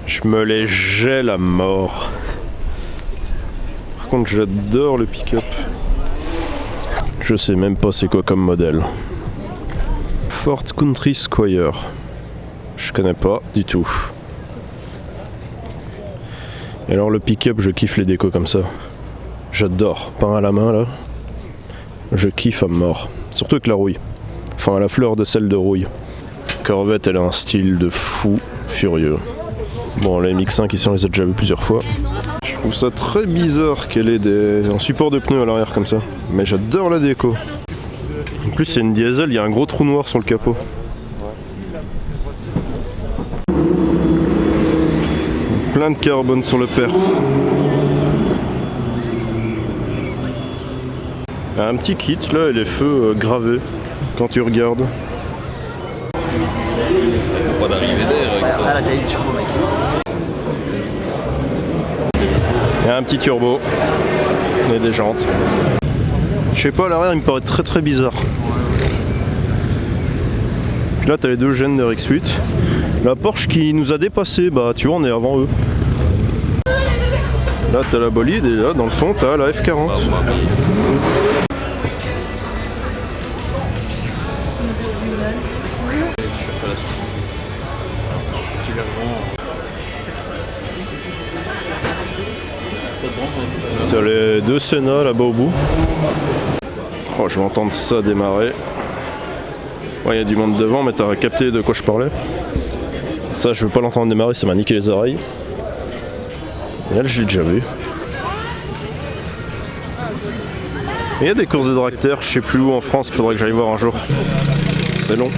Je me les gèle à mort. Par contre, j'adore le pick-up. Je sais même pas c'est quoi comme modèle. Ford Country Squire. Je connais pas du tout. Et alors le pick-up, je kiffe les décos comme ça. J'adore. Peint à la main là. Je kiffe à mort. Surtout avec la rouille. Enfin à la fleur de sel de rouille. Corvette, elle a un style de fou furieux. Bon, les MX-5 ici on les a déjà vus plusieurs fois. Je trouve ça très bizarre qu'elle ait un support de pneus à l'arrière comme ça. Mais j'adore la déco. En plus c'est une diesel, il y a un gros trou noir sur le capot. Plein de carbone sur le perf. Un petit kit là et les feux gravés quand tu regardes. Faut pas d'arriver d'air avec ça. Il y a un petit turbo et des jantes. Je sais pas, à l'arrière il me paraît très très bizarre. Puis là t'as les deux gènes de RX-8. La Porsche qui nous a dépassé, bah tu vois on est avant eux. Là t'as la bolide et là dans le fond t'as la F40. T'as les deux Senna là-bas au bout. Oh, je vais entendre ça démarrer. Ouais, il y a du monde devant, mais t'as capté de quoi je parlais. Ça, je veux pas l'entendre démarrer, ça m'a niqué les oreilles. Et elle, je l'ai déjà vu. Il y a des courses de drag-ter, je sais plus où en France, qu'il faudrait que j'aille voir un jour. C'est long.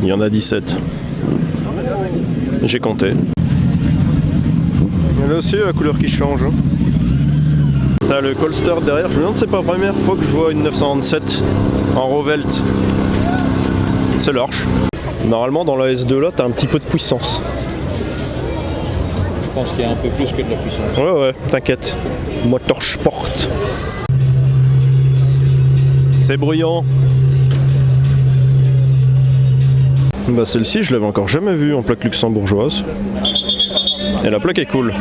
Il y en a 17. J'ai compté. Et là aussi, la couleur qui change. Hein. T'as le Colster derrière. Je me demande si c'est pas la première fois que je vois une 997 en Rovelt. C'est l'Orche. Normalement, dans la S2 là, t'as un petit peu de puissance. Je pense qu'il y a un peu plus que de la puissance. Ouais, t'inquiète. Motorsport. C'est bruyant. Bah celle-ci, je l'avais encore jamais vue en plaque luxembourgeoise. Et la plaque est cool.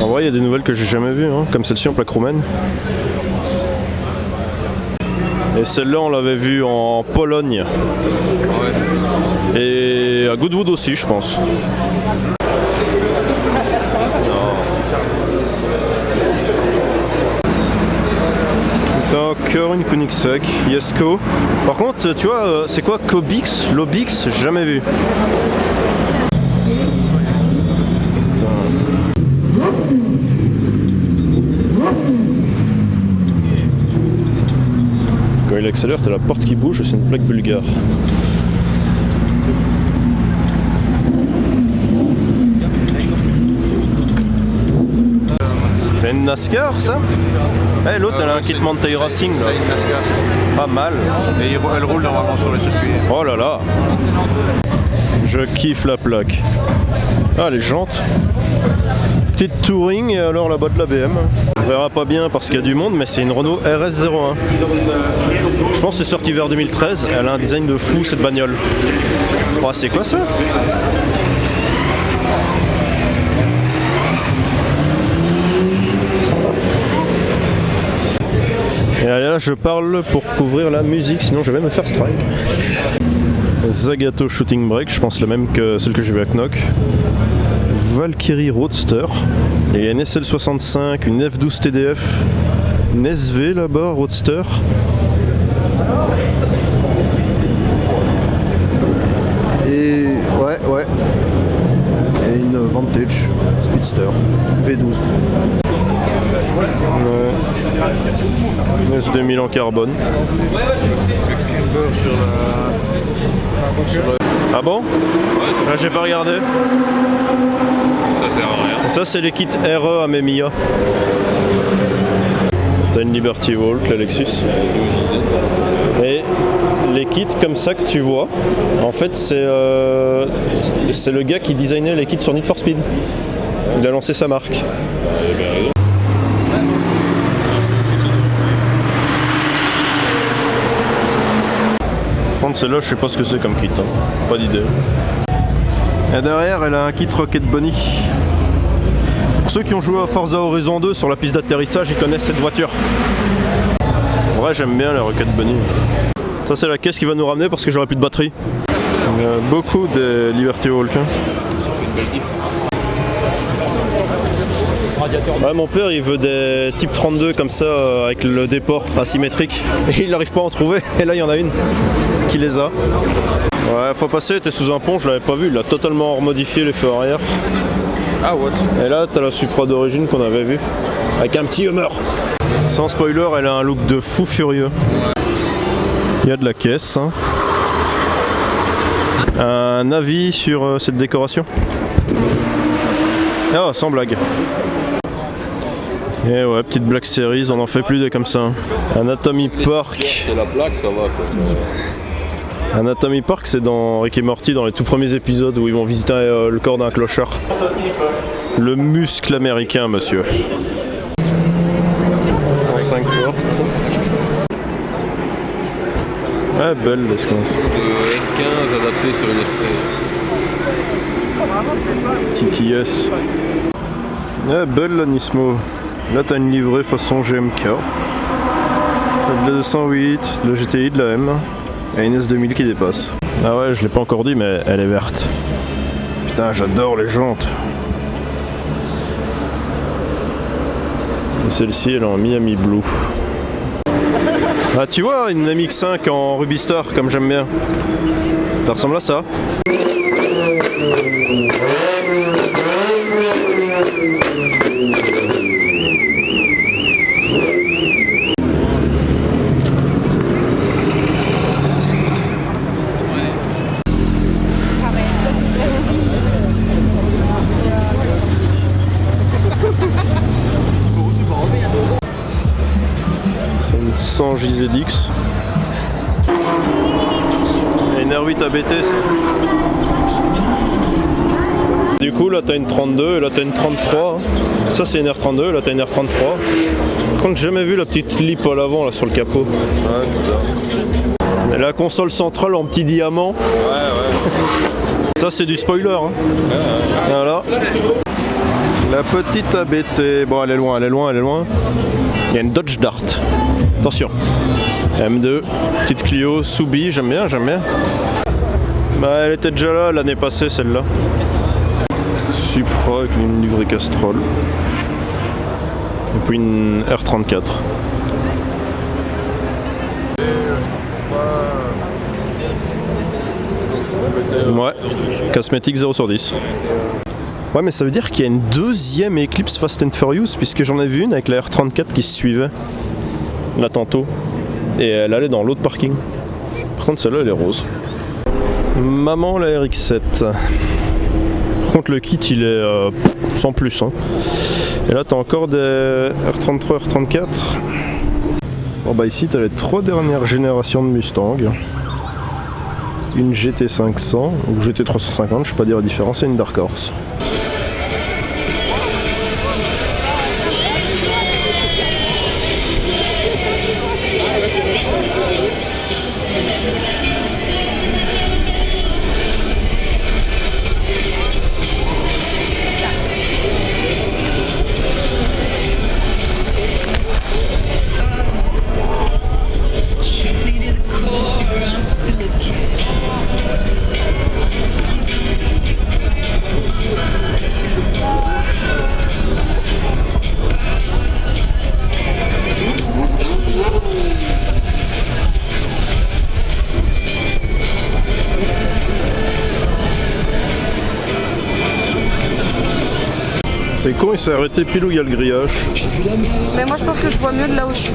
En vrai, il y a des nouvelles que j'ai jamais vues, hein, comme celle-ci en plaque roumaine. Et celle-là, on l'avait vue en Pologne. Et à Goodwood aussi, je pense. T'as encore une Koenigsegg, Jesko. Par contre, tu vois, c'est quoi Kobix, Lobix, j'ai jamais vu. Quand il accélère, t'as la porte qui bouge, c'est une plaque bulgare. C'est une NASCAR ça? Eh, l'autre elle a un kit Mantai Racing là. C'est une NASCAR. Pas mal. Et elle roule normalement sur les circuits. Oh là là. Je kiffe la plaque. Ah les jantes. Petite touring et alors là-bas de la BM. On verra pas bien parce qu'il y a du monde mais c'est une Renault RS01. Je pense que c'est sorti vers 2013. Elle a un design de fou cette bagnole. Oh, c'est quoi ça? Et là je parle pour couvrir la musique, sinon je vais me faire strike. Zagato Shooting Brake, je pense la même que celle que j'ai vue à Knock. Valkyrie Roadster. Et il y a une SL65, une F12 TDF, une SV là-bas, Roadster. Et ouais. Et une Vantage Speedster V12. S2000 en carbone. Ah bon? Là j'ai pas regardé. Ça sert à rien. Et ça c'est les kits RE à Memiya. T'as une Liberty Walk, la Lexus. Et les kits comme ça que tu vois, en fait c'est le gars qui designait les kits sur Need for Speed. Il a lancé sa marque. contre, celle-là, je sais pas ce que c'est comme kit. Hein. Pas d'idée. Et derrière, elle a un kit Rocket Bunny. Pour ceux qui ont joué à Forza Horizon 2 sur la piste d'atterrissage, ils connaissent cette voiture. En vrai, j'aime bien les Rocket Bunny. Ça, c'est la caisse qui va nous ramener parce que j'aurai plus de batterie. Il y a beaucoup de Liberty Walk. Ouais, mon père il veut des type 32 comme ça avec le déport asymétrique et il n'arrive pas à en trouver et là il y en a une qui les a. Ouais, fois passée était sous un pont, je l'avais pas vu, il a totalement remodifié les feux arrière. Ah ouais. Et là t'as la Supra d'origine qu'on avait vue avec un petit Hummer. Sans spoiler, elle a un look de fou furieux. Il y a de la caisse. Hein. Un avis sur cette décoration? Ah, sans blague. Et ouais, petite Black Series, on en fait plus des comme ça. Anatomy Park. C'est la plaque, ça va quoi. Anatomy Park, c'est dans Rick et Morty, dans les tout premiers épisodes où ils vont visiter le corps d'un clochard. Le muscle américain, monsieur. En 5 portes. Ah, belle l'S15. De S15 adapté sur une S13. TTS. Ah, belle la Nismo. Là t'as une livrée façon GMK. De la 208, de la GTI, de la M. Et une S2000 qui dépasse. Ah ouais, je l'ai pas encore dit, mais elle est verte. Putain, j'adore les jantes. Et celle-ci, elle est en Miami Blue. Ah, tu vois, une MX5 en Ruby Star, comme j'aime bien. Ça ressemble à ça. C'est une 100 JZX. Et une R8 ABT ça. Du coup là t'as une 32 et là t'as une 33. Ça c'est une R32, là t'as une R33. Par contre j'ai jamais vu la petite lip à l'avant là sur le capot. Ouais, et la console centrale en petit diamant. Ouais. Ça c'est du spoiler. Hein. Ouais. Voilà. La petite ABT. Bon elle est loin, elle est loin, elle est loin. Il y a une Dodge Dart. Attention. M2, petite Clio, Soubi, j'aime bien, j'aime bien. Bah elle était déjà là l'année passée celle-là. Supra avec une livrée Castrol. Et puis une R34. Ouais, cosmétique 0 sur 10. Ouais mais ça veut dire qu'il y a une deuxième Eclipse Fast and Furious puisque j'en ai vu une avec la R34 qui se suivait. Là tantôt. Et elle allait dans l'autre parking. Par contre celle-là elle est rose. Maman la RX7. Par contre le kit il est sans plus. Hein. Et là t'as encore des R33, R34. Bon bah ici t'as les 3 dernières générations de Mustang. Une GT500 ou GT350, je sais pas dire la différence, et une Dark Horse. C'est con, il s'est arrêté pile où il y a le grillage. Mais moi je pense que je vois mieux de là où je suis.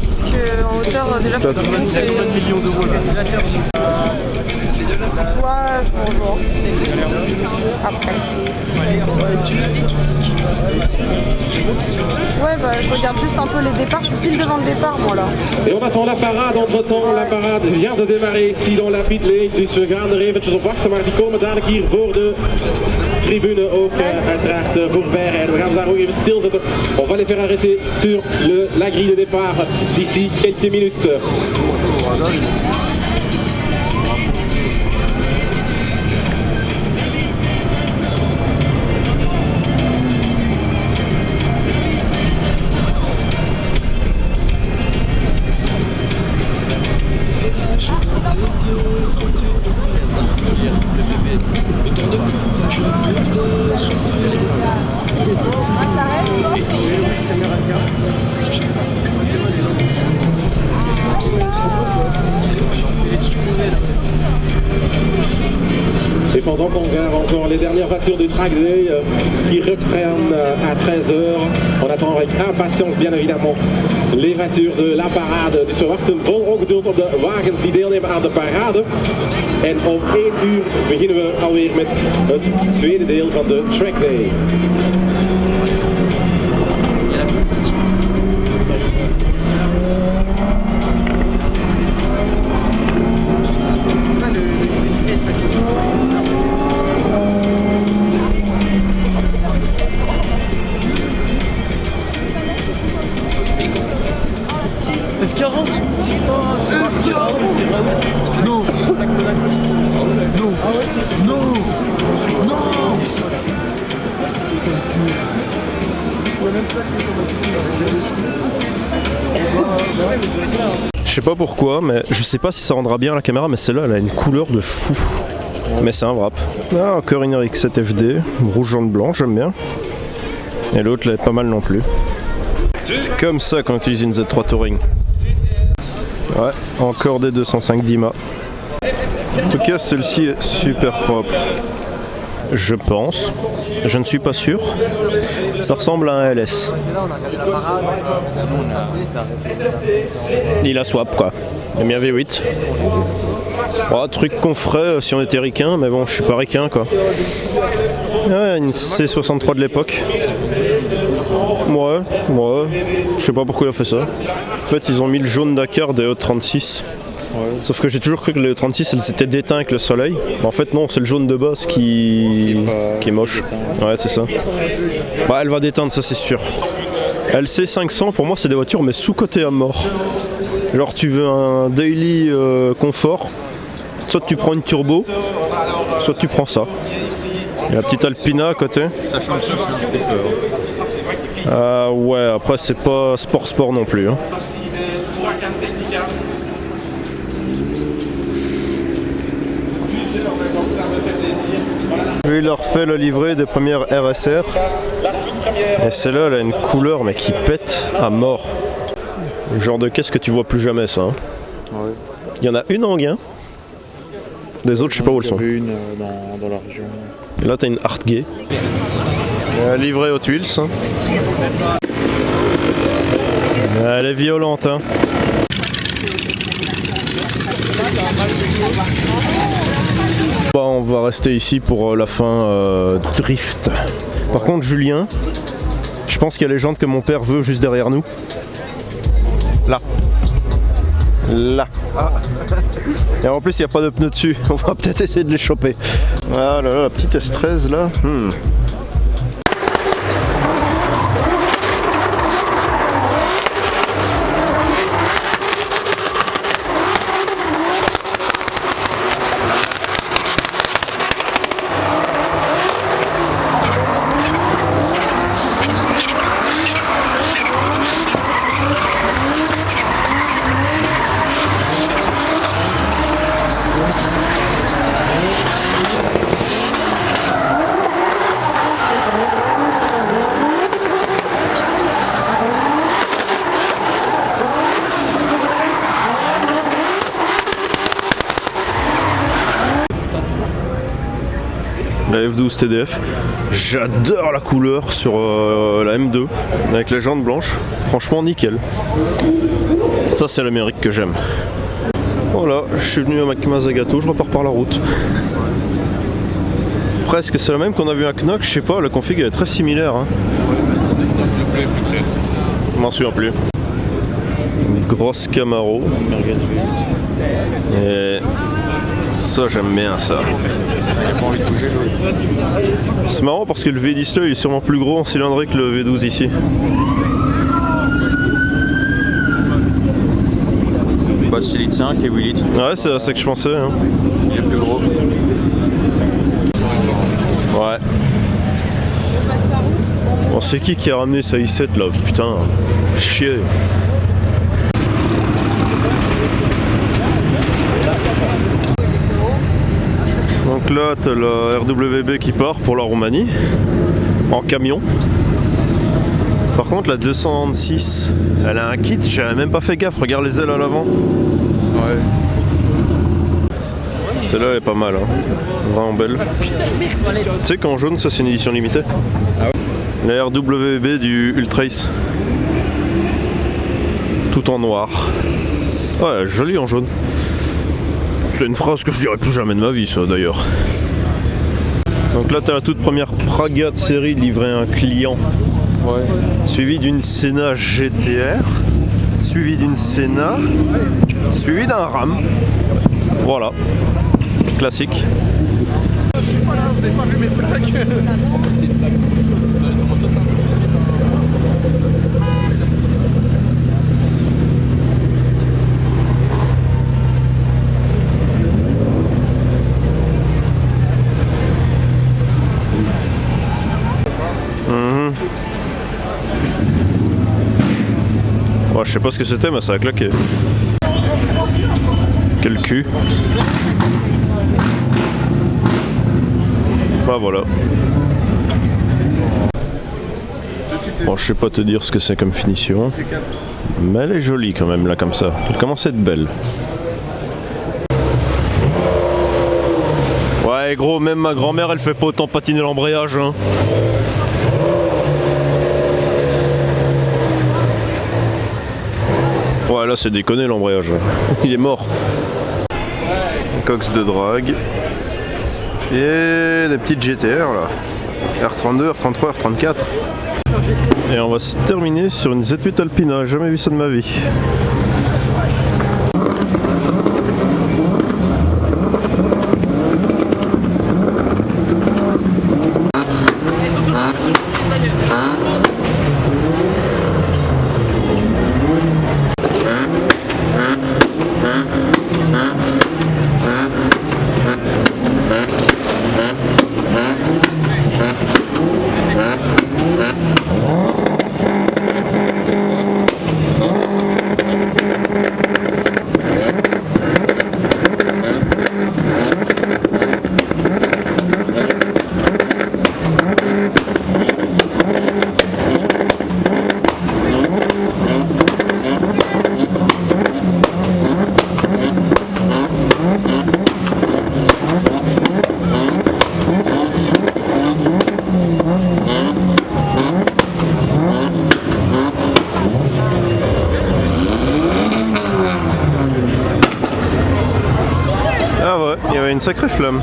Parce qu'en hauteur déjà faut que je monte et... Soit je vous rejoins. Après. Ouais bah je regarde juste un peu les départs, je suis pile devant le départ moi là. Et on attend la parade entre temps. La parade vient de démarrer ici dans la pit lane. Dus we gaan er eventjes op wachten, maar die komen dadelijk hier voor de tribune ook uiteraard voorbij rijden. We gaan daar ook even stilzetten. On va les faire arrêter sur la grille de départ d'ici quelques minutes. Et pendant qu'on regarde encore les dernières voitures du Track Day qui reprennent à 13h, on attend avec impatience bien évidemment les voitures de la parade. Dus we wachten vol ongeduld op de wagens die deelnemen aan de parade. En om 1 uur beginnen we alweer met het tweede deel van de Track Day. F40. Non. Non. Non. Non. Je sais pas pourquoi, mais je sais pas si ça rendra bien à la caméra, mais celle-là elle a une couleur de fou. Mais c'est un wrap. Ah, encore une RX7 FD, rouge, jaune, blanc, j'aime bien. Et l'autre là est pas mal non plus. C'est comme ça quand on utilise une Z3 Touring. Ouais, encore des 205 Dima. En tout cas, celle-ci est super propre. Je pense. Je ne suis pas sûr. Ça ressemble à un LS. Il a swap quoi. Il a mis un V8. Oh, truc qu'on ferait si on était ricain, mais bon, je suis pas ricain quoi. Ouais, une C63 de l'époque. Ouais, je sais pas pourquoi il a fait ça. En fait, ils ont mis le jaune Dakar des E36. Ouais. Sauf que j'ai toujours cru que les E36 elles s'étaient déteintes avec le soleil. En fait, non, c'est le jaune de base qui est moche. Ouais, c'est ça. Bah, elle va déteindre, ça c'est sûr. LC500, pour moi, c'est des voitures mais sous-cotées à mort. Genre, tu veux un daily confort, soit tu prends une turbo, soit tu prends ça. Et la petite Alpina à côté. Sachant que ça, c'est un stepper. Ouais, après c'est pas sport non plus. Hein. Lui il a refait le livret des premières RSR. Et celle-là elle a une couleur mais qui pète à mort. Le genre de caisse que tu vois plus jamais ça. Hein. Ouais. Il y en a une en gain. Des autres je sais pas où elles sont. Une dans la région. Et là t'as une Hartgay. Livrée Hot Wheels. Hein. Elle est violente. Hein. Bah, on va rester ici pour la fin drift. Par contre Julien, je pense qu'il y a les jantes que mon père veut juste derrière nous. Là. Là. Et en plus il n'y a pas de pneus dessus. On va peut-être essayer de les choper. Ah là là, la petite S13 là. La F12 TDF, j'adore la couleur sur la M2 avec les jantes blanches, franchement nickel. Ça c'est l'Amérique que j'aime. Voilà, je suis venu à Mazagato, je repars par la route. Presque, c'est la même qu'on a vu à Knock, je sais pas, la config est très similaire. Hein. Je m'en souviens plus. Une grosse Camaro. Et ça j'aime bien ça. C'est marrant parce que le V10 là il est sûrement plus gros en cylindrée que le V12 ici. Bah 6 litres 5 et 8 litres. Ouais, c'est à ça que je pensais. Hein. Il est plus gros. Ouais. Bon, c'est qui a ramené sa i7 là? Putain, chier. Donc là, t'as la RWB qui part pour la Roumanie, en camion. Par contre, la 206, elle a un kit, j'avais même pas fait gaffe, regarde les ailes à l'avant. Ouais. Celle-là, elle est pas mal, hein. Vraiment belle. Tu sais qu'en jaune, ça c'est une édition limitée. Ah ouais. La RWB du Ultrace. Tout en noir. Ouais, joli en jaune. C'est une phrase que je dirais plus jamais de ma vie, ça d'ailleurs. Donc là, t'as la toute première Praga de série livrée à un client. Ouais. Suivi d'une Senna GTR. Suivi d'une Senna. Suivi d'un Ram. Voilà. Classique. Je suis pas là, vous avez pas vu mes plaques. Ouais, je sais pas ce que c'était, mais ça a claqué. Quel cul. Bah voilà. Bon, je sais pas te dire ce que c'est comme finition, mais elle est jolie quand même là comme ça. Elle commence à être belle. Ouais gros, même ma grand-mère elle fait pas autant patiner l'embrayage hein. Ouais là c'est déconné l'embrayage. Il est mort. Cox de drague. Et des petites GTR là. R32, R33, R34. Et on va se terminer sur une Z8 Alpina, j'ai jamais vu ça de ma vie. Ah ouais, il y avait une sacrée flamme.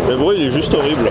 Le bruit il est juste horrible.